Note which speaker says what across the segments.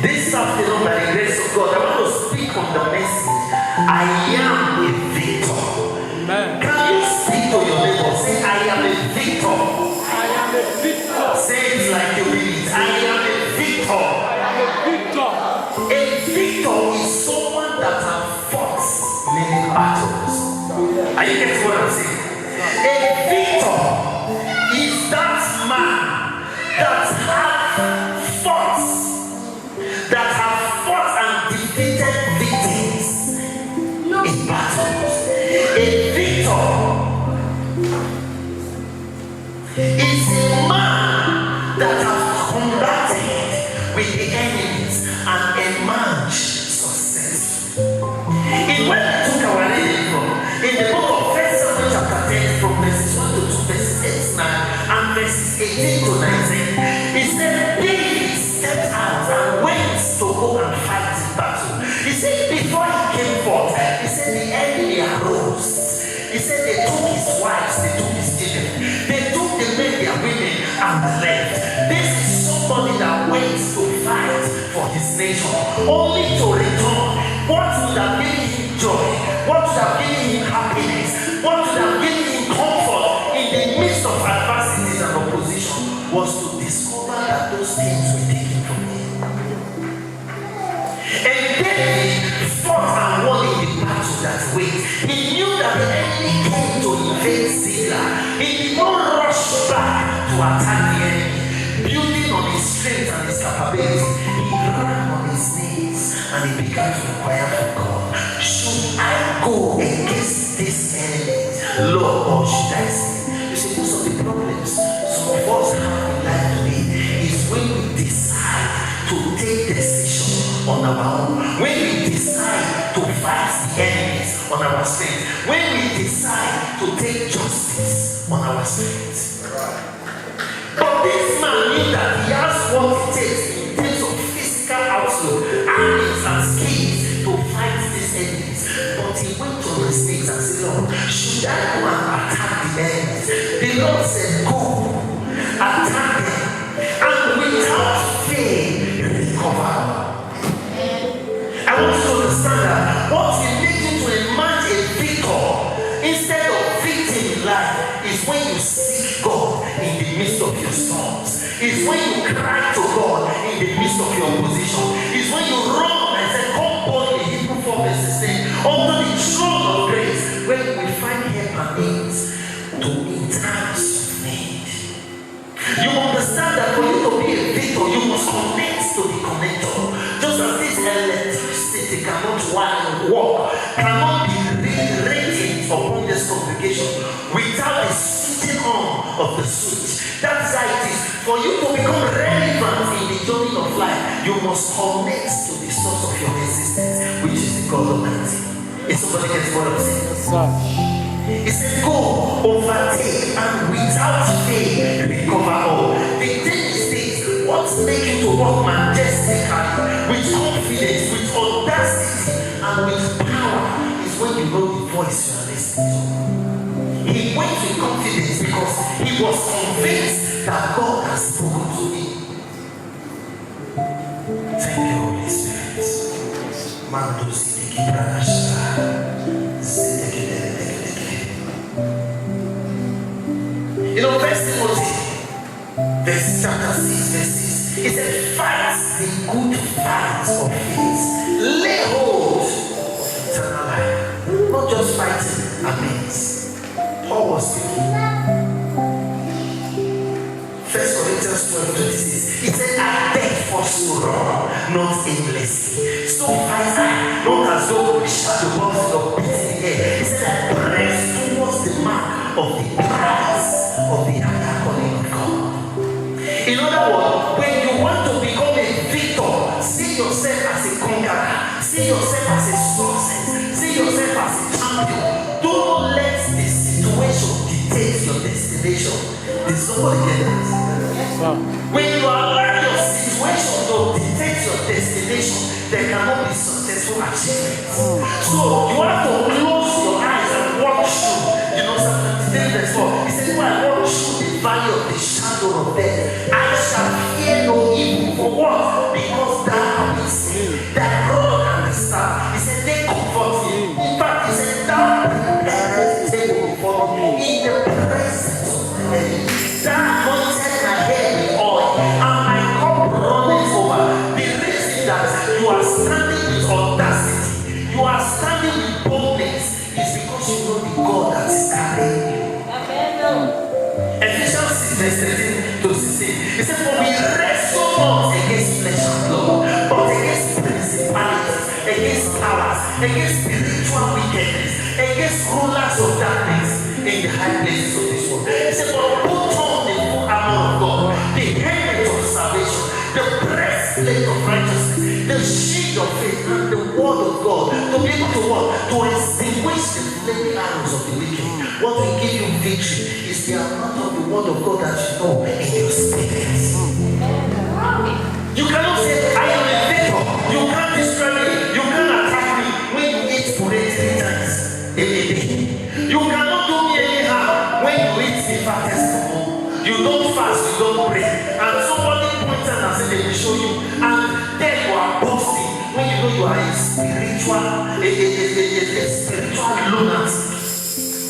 Speaker 1: This afternoon, by the grace of God, I want to speak on the message. I am a victor.
Speaker 2: Amen.
Speaker 1: Can you speak to your neighbor? Say, I am a victor.
Speaker 2: I am a victor.
Speaker 1: Say it like you mean it. I am a victor.
Speaker 2: I am a victor.
Speaker 1: A victor is someone that has fought many battles. Are you getting what I'm saying? A victor is that man that has fought and defeated victims in battles. A victor is a man that has combated with the enemies and emerged successful. In where we took our reading from, in the book of 1 Samuel chapter 10, from verses 1 to 2, verses 8, 9, and verses 18 to 19, he said, David stepped out and went to go and fight in battle. He said, before he came forth, he said, the enemy arose. He said, they took his wives, they took his children, they took the men, their women, and left. This is somebody that went to fight for his nation, only to return. What would have given him joy? What would have given him happiness? What would have given him comfort in the midst of adversities and opposition was to discover that those things were taken from him. And David fought and won in the battle that way. He knew that the enemy came to invade Ziklag. He did not rush back to attack the enemy, building on his strength and his capability. He ran on his knees and he began to inquire from God, should I go against this enemy, Lord, or should I stay? You see, most of the problems some of us have in life today is when we decide to take decision on our own, when we decide to fight the enemies on our strength, when we decide to take justice on our strength. But this man knew that he has what it takes in terms of physical outlook, armies and skills to fight these enemies. But he went to his knees and said, Lord, should I go and attack the enemies? The Lord said, go, attack them, and without fear, recover. I want you to understand that what will make you to emerge a victor instead of victim in life is when you seek God in the midst of your storms. It's when you cry to God in the midst of your opposition. It's when you run and say, come boldly, Hebrews 4 verses 10, under the throne of grace, where we find help and needs to in times of need. You understand that for you to be a victor, you must connect to the connector. Just as this electricity cannot work, cannot be radiated upon this congregation without the switching on of the switch. That's how it is. For you to become relevant in the journey of life, you must connect to the source of your existence, which is the God Almighty. Is somebody getting what I'm saying?
Speaker 2: Yes, sir.
Speaker 1: He said, go, overtake, and without fear, recover all. The thing is this, what's making you to walk majestically, with confidence, with audacity, and with power, is when you know the voice you are listening to. He went with confidence because he was convinced that God has spoken to me. Thank you, Holy Spirit. Mando Sidiki Pranashta. You know, First Timothy, verse chapter 6, verse 6, it said, fight the good fight of faith. Lay hold of eternal life. Not just fighting against. Paul was speaking. 1 Corinthians 12:26. It said, I beg for sorrow, not aimlessly. So fight I, not as though we shall the walls of beating the air. It said, I press towards the mark of the prize of the higher calling of God. In other words, when you want to become a victor, see yourself as a conqueror, see yourself as a success, see yourself as a champion. Don't let the situation dictate your destination. Did somebody get that? When you allow your situation to dictate your destination, there cannot be successful achievements. So you have to close your eyes and walk through. You know, Psalm 23 verse 4. He said, when I walk through the valley of the shadow of death, I shall fear no evil. For what? Because thou against spiritual wickedness, against rulers of darkness in the high places of this world. He said, but put on the full armor of God, the helmet of salvation, the breastplate of righteousness, the shield of faith, and the word of God, to be able to what? To extinguish the flaming arrows of the wicked. What will give you victory is the amount of the word of God that you know in your spirit. You cannot say, I am a vapor. You can't destroy me. You can't attack me when you eat parade 3 times in a day. You cannot do me anyhow when you eat the fattest food. You don't fast, you don't pray. And somebody points out and says they will show you. And then you are boasting when you know you are a spiritual lunatic.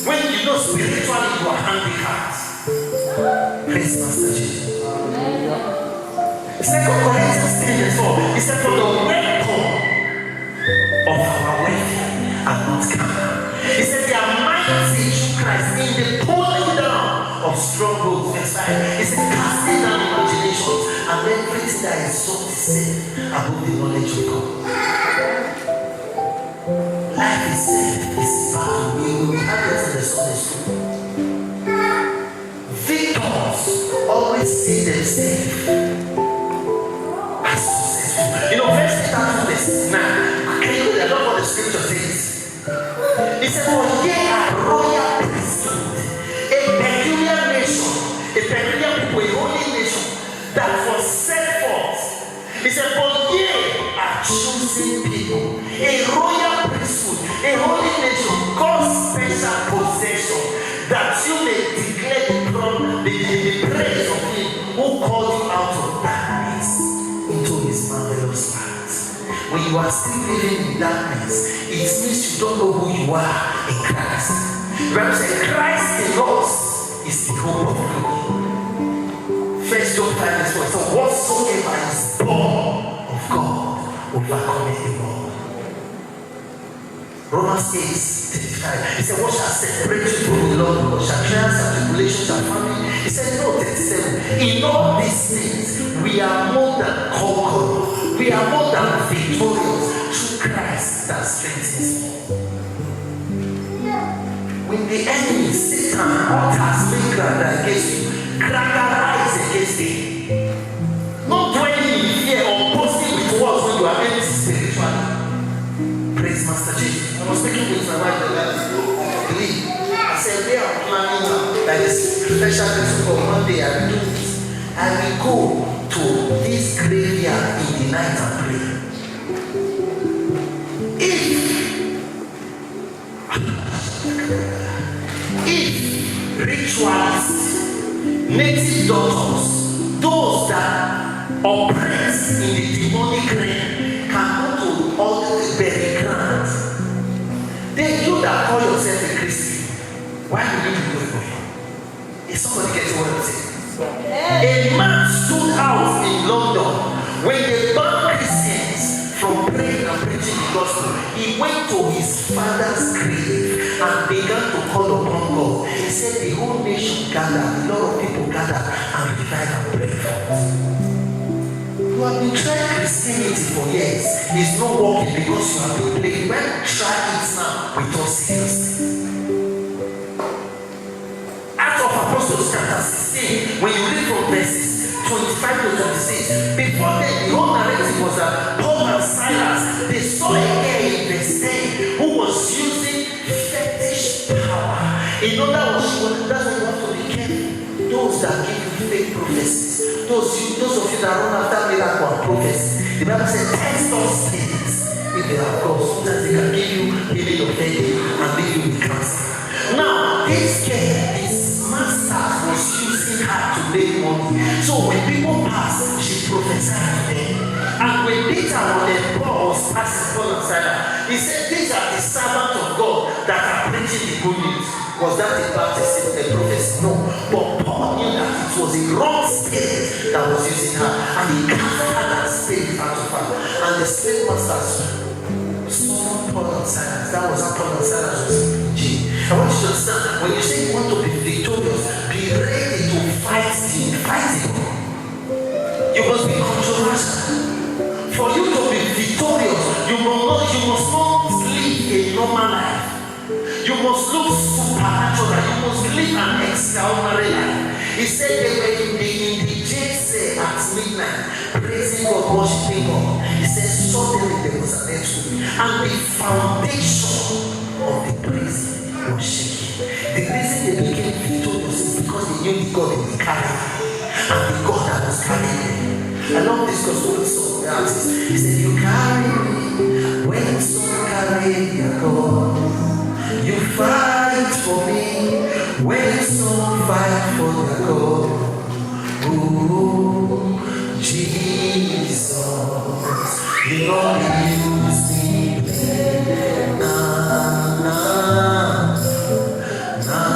Speaker 1: When you know spiritually you are handicapped. Praise Master Jesus. 2 Corinthians 3:4. He said, for the weapon of our warfare are not carnal. He said, they are mighty through Christ in the pulling down of strongholds. Verse 5. He said, casting down imaginations and everything that is so itself above the knowledge of God. Life itself is battle. We will have this in the Sunday school. Victors always see themselves as successful. You know, verse 2:9. Can you read? I love what the scripture says. It says, for ye are royal priesthood, a peculiar nation, a peculiar people, a holy nation that was set forth. He said, for ye are chosen people, a royal priesthood, a holy nation, God's special possession, that you may declare the praise of Him who called you out of darkness into His marvelous light. When you are still living in darkness, it means you don't know who you are in Christ. The Bible says, Christ in us is the hope of glory. 1 John 5:4. So whatsoever is born of God overcometh the world. Romans 8:35. He said, what shall separate you from the love of God? Shall trials and tribulations and famine? He said, no, 37. In all these things, we are more than conquerors. We are more than victorious through Christ that strengthens me. When the enemy, Satan, altars finger against you, crackerize against him. Not dwelling in fear or boasting with words when you are empty spiritually. Praise Master Jesus. I was speaking with my wife the last week. I said, we are planning like this special principle. One day I will do this. I will go to this graveyard in the night and pray. If ritualists, native doctors, those that oppress in the demonic realm can go to all the burial grounds, then you that call yourself a Christian, why do you do it? If somebody gets what I'm saying. A man stood out in London when they banned Christians from praying and preaching the gospel. He went to his father's grave and began to call upon God. He said the whole nation gathered, a lot of people gathered and revive and pray for us. You have been trying Christianity for years. It's not working because you have been playing. When you try it now, we talk seriously. Acts of Apostles chapter 16, when you read from verses 25 to 26, before then the whole narrative was that Paul and Silas, they saw a girl in verse 10 who was using fetish power. In other words, that's why you have to be careful. Those that give you fake prophecies, those of you that run after miracle and prophecy, the Bible says, test those things. If they are God, sometimes they can give you healing of headache and leave you with cancer. Now, this girl, his master was using her to make money. So when people passed, she prophesied to them. And when later when Paul was passing Paul and Silas, he said, these are the servants of God that are preaching the good news. Was that a baptism, a prophecy? No. But Paul knew that it was a wrong spirit that was using her. And he cast that spirit out of her. And the spirit master summoned Paul and Silas. That was how Paul and Silas was in jail. I want you to understand that when you say you want to be victorious, be ready to fight the fighting. You must be controversial. For you to be victorious, you must not sleep normal life. You must look supernatural. You must live an extraordinary life. He said they were in the jail cell at midnight, praising God, worshiping God. He said suddenly there was an earthquake, and the foundation of the prison was shaking. The reason they became victorious is because they knew the God they were carrying, and the God that was carrying them. I love this because one song the artist, he said, you carry me when some carry their God. You fight for me when some fight for their God. Oh, Jesus, you know you use me. Nah, nah, nah,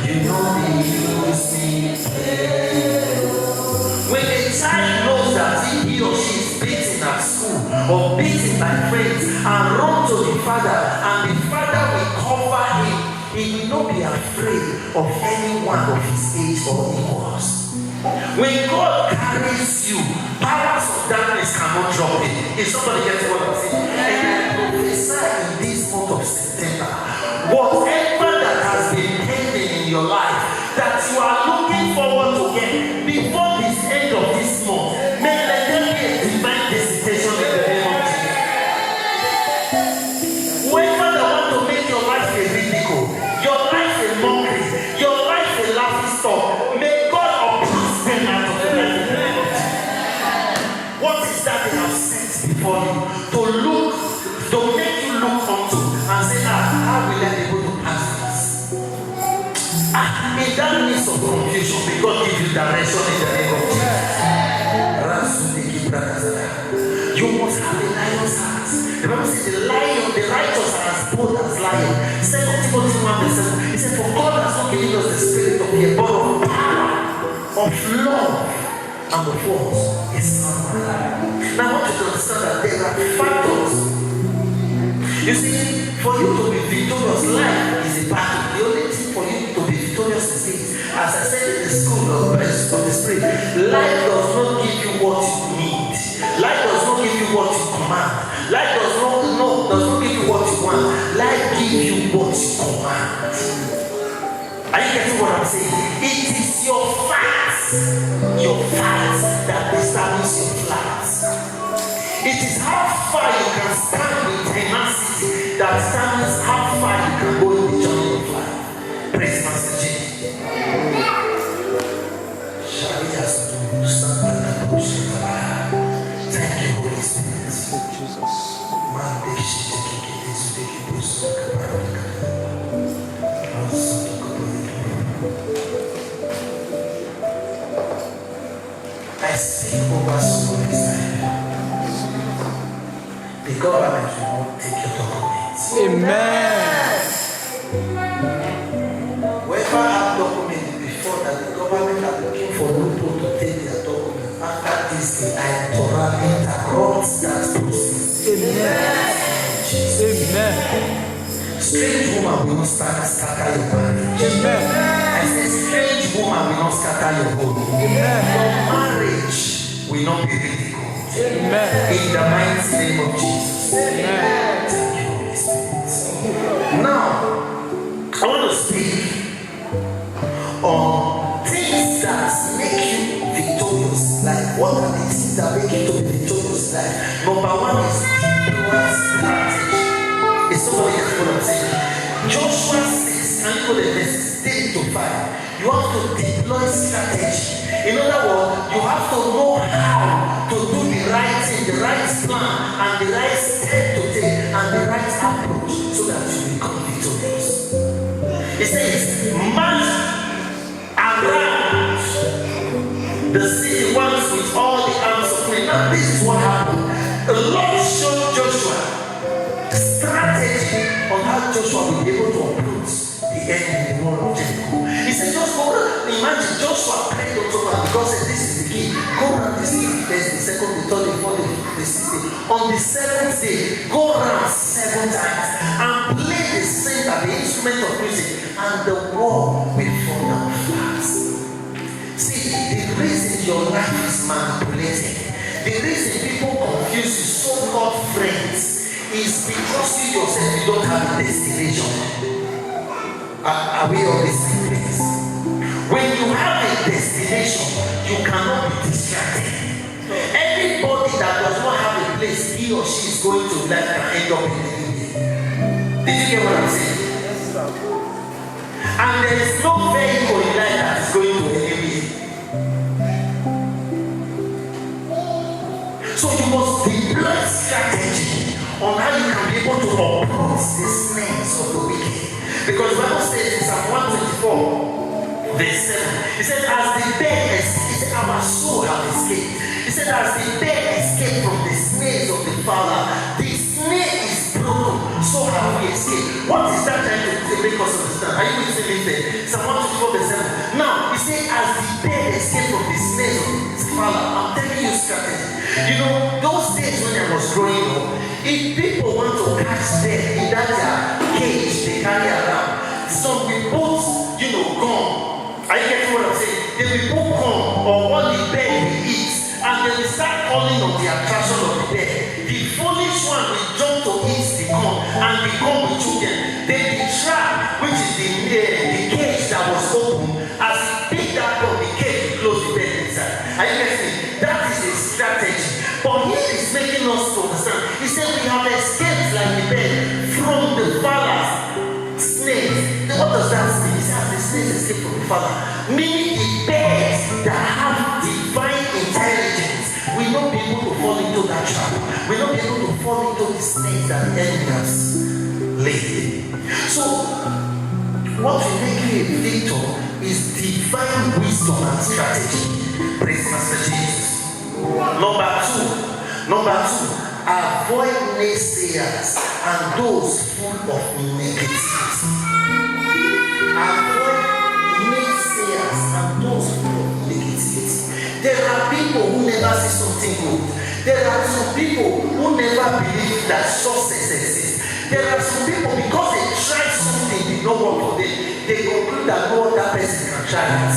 Speaker 1: you know you use me. When a child knows that he or she is beaten at school or beaten by friends and run to the father, and the father will cover him, he will not be afraid of anyone of his age or equals. When God carries you, powers of darkness cannot drop it. If somebody gets what I'm saying, and I prophesy in this month of September, whatever that has been pending in your life that you are looking forward to get before this end of this month, may let there be a divine visitation in the name of Jesus. Whoever that want to make your life a ridicule, your life a mockery, your life a laughing stock, may God uproot them out of the life in the name of Jesus. What is that they have set before you to look, to make you look unto and say, how will I be able to pass this? In that midst of confusion, may God give you direction in the name of Jesus. You must have a lion's heart. The Bible says the righteous are as bold as lion. 2 Timothy 1:7. He said, for God has not given us the spirit of fear, but of power, of love, and of what? A sound mind. Now I want you to understand that there are factors. You see, for you to be victorious, life is a battle. The only thing for you to be victorious is this. As I said in the school of the Spirit, life does not give you what you need. Life does not give you what you command. Life does not give you what you want. Life gives you what you command. Are you getting what I'm saying? It is your facts that determines your flights. It is how far you can stand with tenacity that determines how far you can go in the journey of life. Praise Master Jesus. Thank you, Holy Spirit.
Speaker 2: Jesus.
Speaker 1: I speak over somebody's life. The government will not take your documents.
Speaker 2: Amen.
Speaker 1: Whoever had documents before that the government are looking for people to take their documents, after this day I interrupt that process.
Speaker 2: Amen. Amen.
Speaker 1: Strange woman will not scatter your marriage.
Speaker 2: Amen.
Speaker 1: I said strange woman will not scatter your home.
Speaker 2: Amen.
Speaker 1: Your marriage will not be ridiculed.
Speaker 2: Amen.
Speaker 1: In the mighty name of Jesus.
Speaker 2: Amen.
Speaker 1: Thank you, Holy Spirit. Now, I want to speak on things that make you victorious. Like, what are the things that make you to be victorious? Like, number one is deploy strategy. Is somebody else what I'm saying? Joshua 6, can you go to verses 3 to 5? You have to deploy strategy. In other words, you have to know how to do the right thing, the right plan, and the right step to take, and the right approach so that you become victorious. It says, march around the city once with all the arms of men. Now, this is what happened. The Lord showed Joshua strategy on how Joshua will be able to approach the end in the wall of Jericho. He said, just go, imagine Joshua prayed unto God because this is the key. Go around this first, the second, the third, the fourth, the sixth day. On the seventh day, go around 7 times and play the singer, the instrument of music, and the wall will fall down fast. See, the reason your life is manipulated, the reason people confuse you, so-called friends, is because you yourself you don't have a destination. Are we on the same place? When you have a destination, you cannot be distracted. Everybody that does not have a place he or she is going to life can end up in the Did you get what I'm saying?
Speaker 2: Yes, sir.
Speaker 1: And there is no vehicle in life that is going to anywhere. So you must deploy strategy on how you can be able to approach the snares of the wicked. Because the Bible says in Psalm 124, verse 7, it said, as the bird escaped, it said, our soul have escaped. It said, as the bird escaped from the snares of the fowler, the snare is broken, so have we escaped. What is that trying to make us understand? Are you listening there? Psalm 124, verse 7. Now, it said, as the bird escaped from the snares of the fowler, I'm telling you strategy. You know, those days when I was growing up, if people want to catch them in that cage they carry around, some will put, gum. Are you getting what I'm saying? They will put gum or what the bird will eat, and they will start calling on the attraction of the bird. The foolish one will jump to eat the gum, and the gum will choke them. Then the trap, which is the cage that was open, as he picked that up, the cage will close the bird inside. Are you getting it? That is a strategy. But he is making us to understand. He said we have escaped like the bird from the fowler's snake. What does that mean? He said the snake escaped from the fowler. Meaning the birds that have divine intelligence will not be able to fall into that trap. Will not be able to fall into the snake that the enemy has laid. So what will make you a victor is divine wisdom and strategy. Praise Master Jesus. Number two, avoid naysayers and those full of negativity. Avoid naysayers and those full of negativity. There are people who never see something good. There are some people who never believe that success exists. There are some people, because they try something, they don't work for them. They conclude that no other person can try it.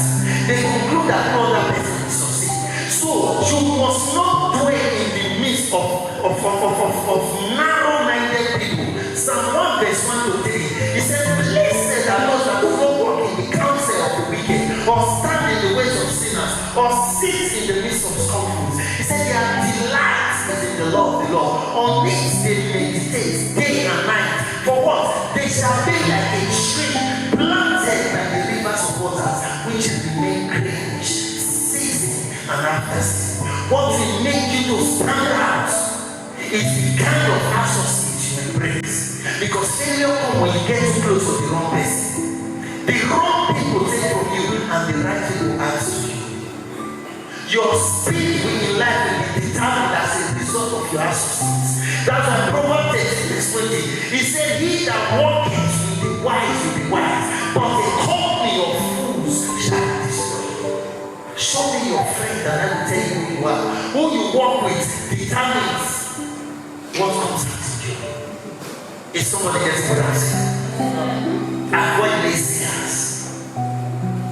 Speaker 1: They conclude that no other person will succeed. So you must not dwell in the midst of narrow-minded people. Psalm 1 verse 1 to 3. He said, blessed are those that do not walk in the counsel of the wicked, or stand in the ways of sinners, or sit in the midst of scoffers. He said, their delight is in the law of the Lord. On it they meditate day and night. For what? They shall be like a tree planted by the rivers of waters, which remain green, season and harvest. What will make you to stand out is the kind of associate you embrace. Because failure comes when you get too close to the wrong person. The wrong people take from you, and the right people add to you. Your speed in life will be determined as a result of your associates. That's why Proverbs 13 verse 20. He said, he that walketh with the wise will be wise, but the company of fools shall destroy. Show me your friend and I will tell you who you are. Who you walk with determines what comes after you. Is somebody getting what I'm saying? Avoid naysayers.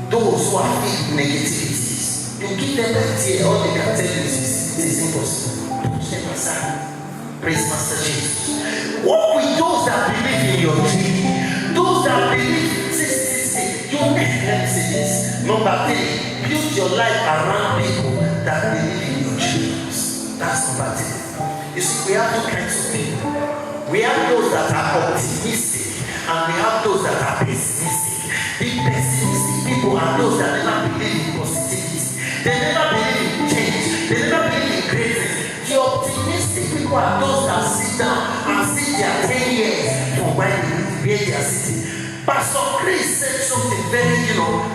Speaker 1: Those who are filled with negativities. You give them that tear, all they can tell you is it is impossible. Push them aside. Praise Master Jesus. Walk with those that believe in your dream. Those that believe. You let me say this. Number 3, build your life around people that believe in your dreams. That's number 3. You see, we have two kinds of people. We have those that are optimistic, and we have those that are pessimistic. The pessimistic people are those that never believe in positivity. They never believe in change. They never believe in greatness. The optimistic people are those that sit down and see their 10 years from where they are sitting. Pastor Chris said something very,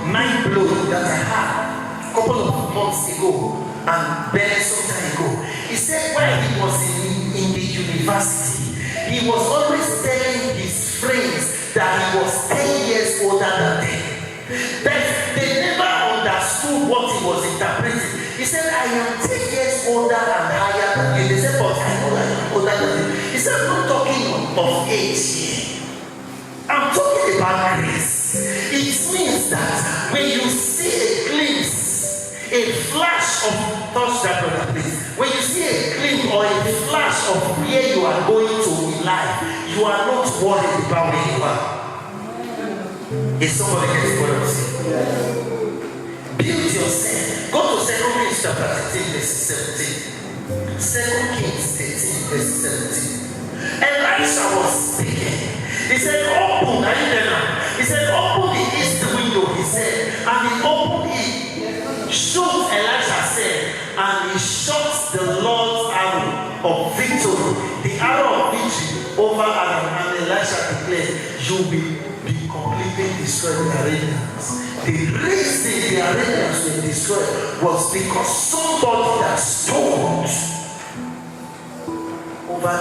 Speaker 1: mind-blowing that I had a couple of months ago and very some time ago. He said while he was in the university, he was always telling his friends that he was 10 years older than them. That they never understood what he was interpreting. He said, I am 10 years older and higher than you. They said, but I know I am older than you. He said, I'm not talking of age here. I'm talking about grace. It means that when you see a glimpse, a flash of, touch that brother please. When you see a glimpse or a flash of where you are going to in life, you are not worried about where you are. Is somebody getting what I'm saying? Build yourself. Go to 2 Kings chapter 13, verse 17. 2 Kings 13, verse 17. Elisha was speaking. He said, open, are you there now? He said, open the east window, he said, and he opened it. Shoot, Elisha said, and he shot the Lord's arrow of victory, the arrow of victory over Aram, and Elisha declared, you will be completely destroyed the Arabians. The reason the Arabians were destroyed was because somebody that stoned over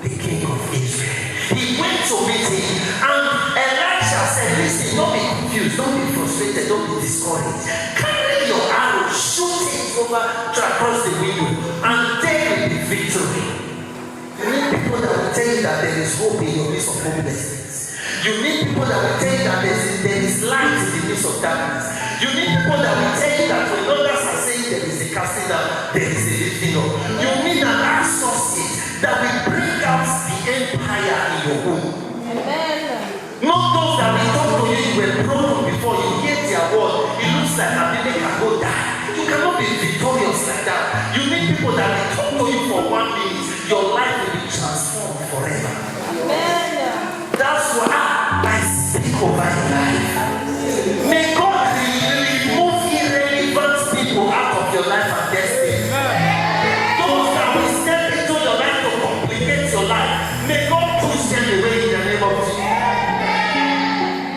Speaker 1: the king of Israel. He went to meet him, and Elisha said, listen, don't be confused, don't be frustrated, don't be discouraged. Carry your arrow, shoot it over across the window, and take the victory. You need people that will tell you that there is hope in your midst of hopelessness. You need people that will tell you that there is light in the midst of darkness. You need people that will tell you that when others are saying there is a casting down, there is a lifting up. You need an associate that will bring out the empire in your home.
Speaker 3: Amen.
Speaker 1: Not those that will talk to you, you were broken before you hear their word. It looks like a baby can go die. You cannot be victorious like that. You need people that will talk to you for 1 minute. Your life will be transformed forever.
Speaker 3: Amen.
Speaker 1: That's why I speak over your life. May God remove irrelevant people out of your life and destiny. Those that will step into your life to complicate your life, may God push them away in the name of Jesus.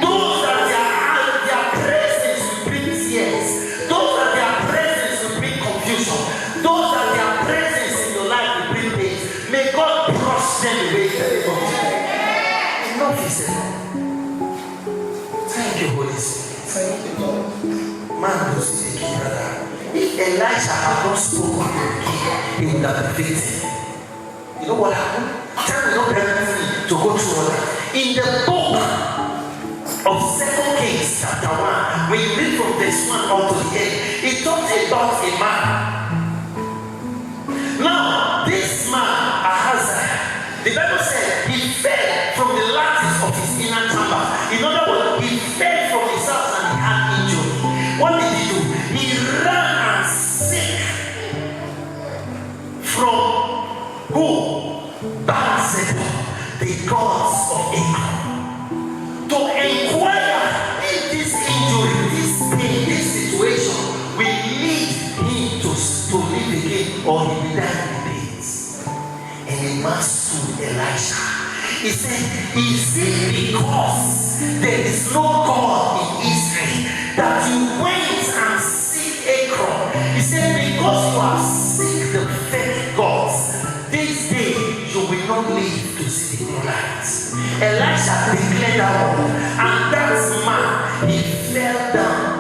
Speaker 1: Those that their presence will bring tears, those that their presence will bring confusion, those that their presence in your life will bring pain, may God brush them away in the name of Jesus. Enough is enough. Thank you, Holy Spirit. Thank you, Lord. Man was speaking, brother. If Elisha had not spoken, he would have been victim. You know what happened? Time will not permit me to go through all that. In the book of 2 Kings chapter 1, when you read from verse 1 up to the end, it talks about a man. Now, this man, Ahaziah, the Bible said he fell from the lattice of his inner chamber. In other words, he fell from his house and he had injury. What did he do? He ran and seek from who? Baal-zebub, the gods of Ekron, to inquire if this injury, this pain, this situation will lead him to live again or he will die in the days. And a man stood, Elisha. He said, is it because there is no God in Israel that you went and seek Ekron? He said, because you have seek the fake gods, this day you will not live to see the light. Elisha declared that word, and that man, he fell down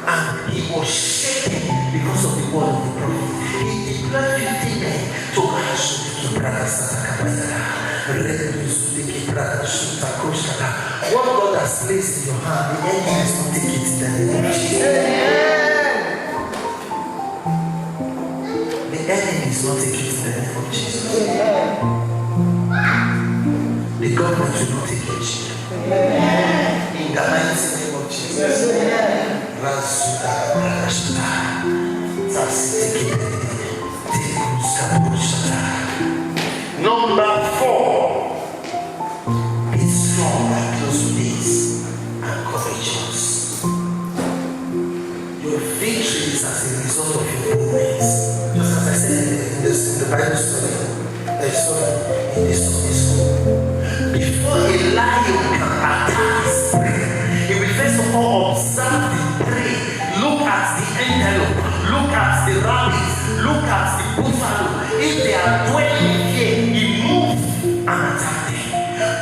Speaker 1: and he was shaken because of the word of the prophet. He deployed 50 men to Ashur. What God has placed in your hand, the enemy is not taking it in the name of Jesus. The enemy is not taking it in the name of Jesus. The government will not take it. In the mighty name of Jesus. Number 4. Be strong and close to this and courageous. Your victory is as a result of your boldness. Just as I said in the Bible story, in the Sunday school. Before a lion can attack his prey, he will first of all observe the prey, look at the antelope, look at the rabbit, look at the buffalo. If they are dwelling in fear, he moves and attacks them.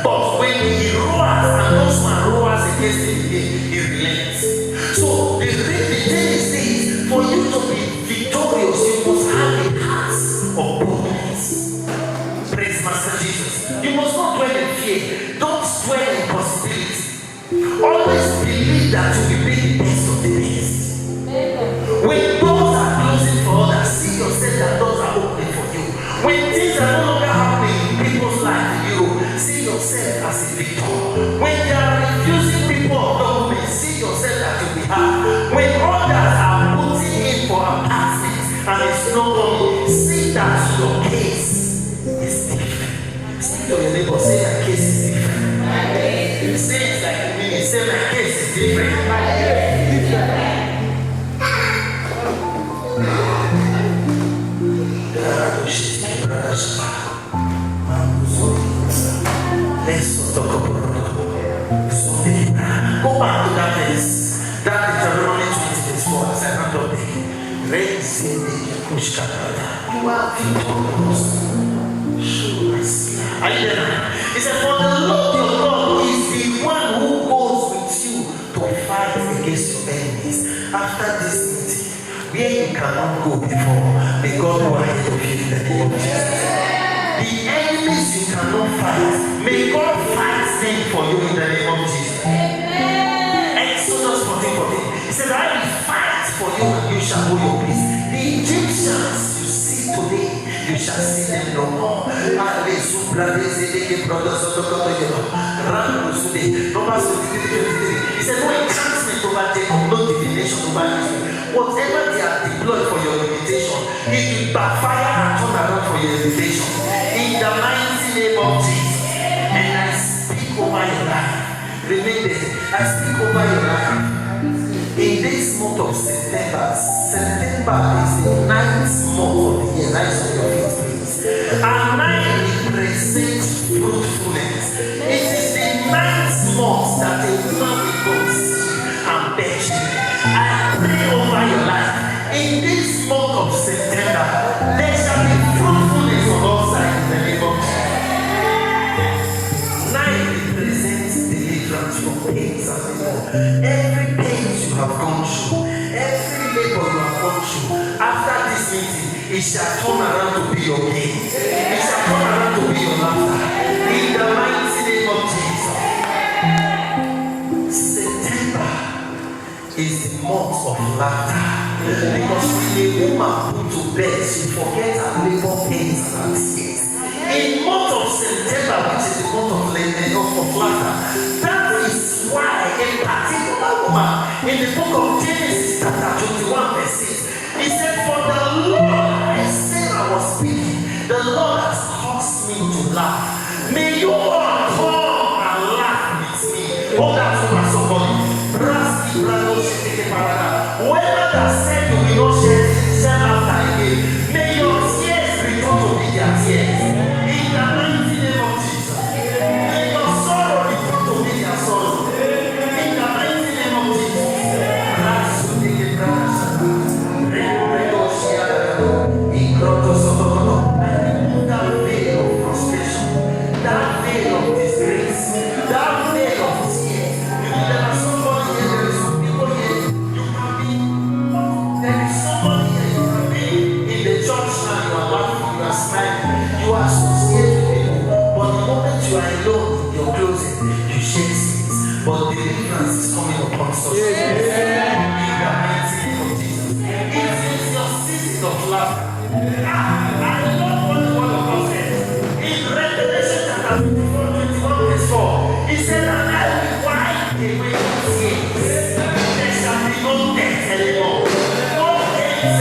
Speaker 1: But when he roars and those one roars against him again, he relents. So the thing is this: for you to be victorious, you must have a heart of boldness. Praise Master Jesus. You must not dwell in fear. Don't dwell in possibility. Always believe that you will be the best of the best. When doors are closing for others, see yourself that doors are opening for you. When things are no longer happening in people's lives in Europe, that your case is different. Speak to your neighbor, say my case is different. You say it like me, say my case is different. Let's talk about something. Go back to that verse. That is Deuteronomy 20 verse 4. As I hand up there. Raise you are victorious. Are you there? He said, for the Lord your God is the one who goes with you to fight against your enemies. After this meeting, where you cannot go before, may God go ahead of you in the name of Jesus. The enemies you cannot fight, may God fight them for you in the name of Jesus. Exodus 14:14. He said, I will fight for you and you shall hold your peace. The Egyptians you see today, you shall see them no more. He said, no enchantment over Jacob, no divination over Israel. Whatever they are deployed for your limitation, it will backfire and turn around for your limitation. In the mighty name of Jesus. And I speak over your life. Remember, I speak over your life. In this month of September, September is the 9th month of the year. Rise on your feet, please. And 9 represents fruitfulness. It is the 9th month that a woman will conceive and bear children. I pray over your life. In this month of September, there shall be fruitfulness on all sides in the name of Jesus. 9 represents deliverance from pains and labor. Every pain you have gone through, every labor you have gone through, after this meeting, it shall turn around to be your gain. It shall turn around to be your laughter. In the mighty name of Jesus. September is the month of laughter. Because when a woman put to bed, she forgets her labor pains and her tears. In month of September, which is the month of laughter, that is why a particular woman in the book of Genesis chapter 21 verse 6, he said, for the Lord, as Sarah was speaking, the Lord has caused me to laugh. May you all come and laugh with me. Oh, that's what somebody. Whoever that said you will not share laughter again, may your tears return to be their tears. In the mighty name of Jesus. May your sorrow return to be their sorrow. In the mighty name of Jesus. That veil of frustration, that veil of disgrace, that veil of tears. There are somebody here, there is some people here, you can be, there is somebody here, you can be in the church now, you are laughing, you are smiling, you are so scared to people, but the moment you are alone in your closet, you shake things, but deliverance is coming upon such people. In the mighty name of Jesus. It is your season of laughter. I love what the word of God says. In Revelation chapter 21 verse 4, he said, and I will wipe away your tears. There shall be no death anymore. No pains